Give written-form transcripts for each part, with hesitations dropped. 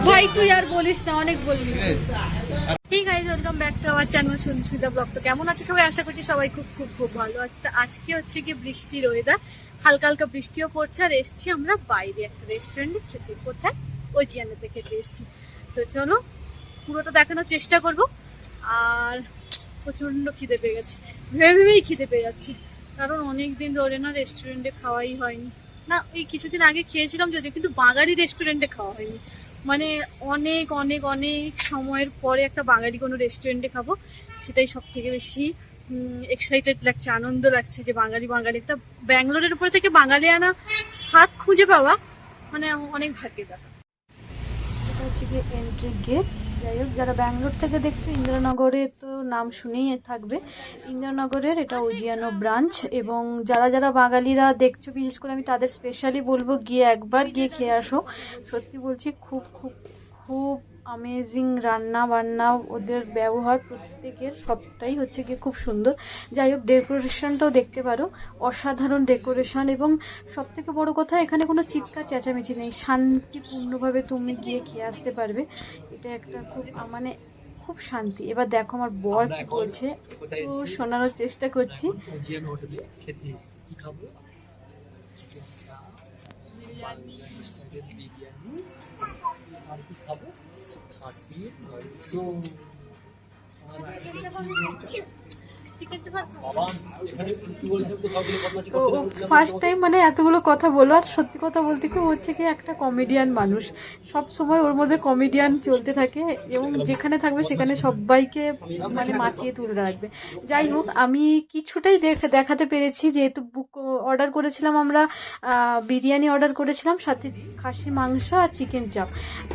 ভাই তুই আর বলিস না, অনেক বলবি। ঠিক আছে, welcome back to our channel Susmita blog. তো কেমন আছো সবাই? আশা করছি সবাই খুব খুব খুব ভালো আছে। তো আজকে হচ্ছে কি বৃষ্টির ওয়েদার, হালকা হালকা বৃষ্টিও পড়ছে। আর এসছি আমরা বাইরে একটা রেস্টুরেন্টে খেতে। কোথায়? ওজিয়ানেতে খেতে এসছি। তো চলো পুরোটা দেখানোর চেষ্টা করব। আর প্রচন্ড খিদে পেয়ে গেছে, ভেবেই খিদে পেয়ে যাচ্ছে, কারণ অনেক দিন ধরে না রেস্টুরেন্টে খাওয়াই হয়নি। না, এই কিছুদিন আগে খেয়েছিলাম যদিও, কিন্তু বাঙালি রেস্টুরেন্টে খাওয়া হয়নি। মানে অনেক অনেক অনেক সময়ের পরে একটা বাঙালি কোনো রেস্টুরেন্টে খাবো, সেটাই সব থেকে বেশি এক্সাইটেড লাগছে, আনন্দ লাগছে যে বাঙালি বাঙালি একটা ব্যাঙ্গালোরের উপরে থেকে বাঙালি আনা স্বাদ খুঁজে পাওয়া, মানে অনেক ভাগ্যের ব্যাপার। এটা হচ্ছে কি এন্ট্রি গেট। যাই হোক, যারা ব্যাঙ্গালোর থেকে দেখছো, ইন্দিরানগরে তো নাম শুনেই থাকবে। ইন্দিরানগরের এটা ওজিয়ানো ব্রাঞ্চ। এবং যারা যারা বাঙালিরা দেখছো, বিশেষ করে আমি তাদের স্পেশালি বলবো গিয়ে একবার গিয়ে খেয়ে আসো। সত্যি বলছি, খুব খুব খুব আমেজিং রান্না বান্না, ওদের ব্যবহার প্রত্যেকের সবটাই হচ্ছে গিয়ে খুব সুন্দর। যাই হোক, ডেকোরেশনটাও দেখতে পারো, অসাধারণ ডেকোরেশন। এবং সব থেকে বড় কথা, এখানে কোনো চিৎকার চেঁচামেচি নেই, শান্তিপূর্ণভাবে তুমি গিয়ে খেয়ে আসতে পারবে। এটা একটা খুব মানে খুব শান্তি। এবার দেখো আমার বর কি বলছে, তো শোনানোর চেষ্টা করছি। কি খাবো? চিকেন চাপ, বিরিয়ানি, আর কি খাবো? খাসির মাংস। ফার্স্ট টাইম মানে এতগুলো কথা বলো। আর সত্যি কথা বলতে কি, হচ্ছে কি একটা কমেডিয়ান মানুষ, সব সময় ওর মধ্যে কমেডিয়ান চলতে থাকে, এবং যেখানে থাকবে সেখানে সবাইকে মানে মাতিয়ে তুলে রাখবে। যাই হোক, আমি কিছুটাই দেখাতে পেরেছি, যেহেতু অর্ডার করেছিলাম আমরা, বিরিয়ানি অর্ডার করেছিলাম, সাথে খাসি মাংস আর চিকেন চাপ।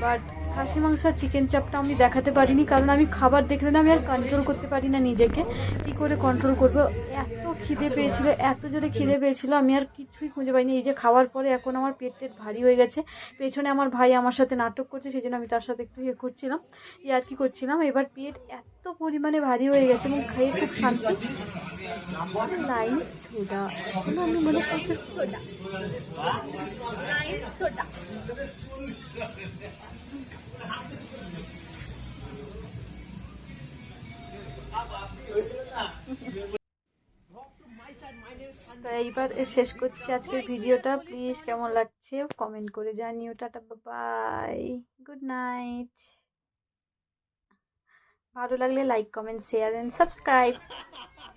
বাট খাসি মাংস আর চিকেন চাপটা আমি দেখাতে পারিনি, কারণ আমি খাবার দেখলে না আমি আর কন্ট্রোল করতে পারি না নিজেকে। কি করে কন্ট্রোল করবো, এত খিদে পেয়েছিল, এত জোরে খিদে পেয়েছিল, আমি আর কিছুই খুঁজে পাইনি। এই যে খাওয়ার পরে এখন আমার পেট ভারী হয়ে গেছে। পেছনে আমার ভাই আমার সাথে নাটক করছে, সেই জন্য আমি তার সাথে একটু করছিলাম, আর কি করছিলাম। এবার পেট এত পরিমাণে ভারী হয়ে গেছে এবং খেয়ে খুব শান্তি। লাইন সোডা, এখনো আমি মনে করছি সোডা, লাইন সোডা। তো এইবার শেষ করছি আজকের ভিডিওটা। প্লিজ কেমন লাগছে কমেন্ট করে জানিও। Tata, bye, good night. ভালো লাগলে like, comment, share and subscribe.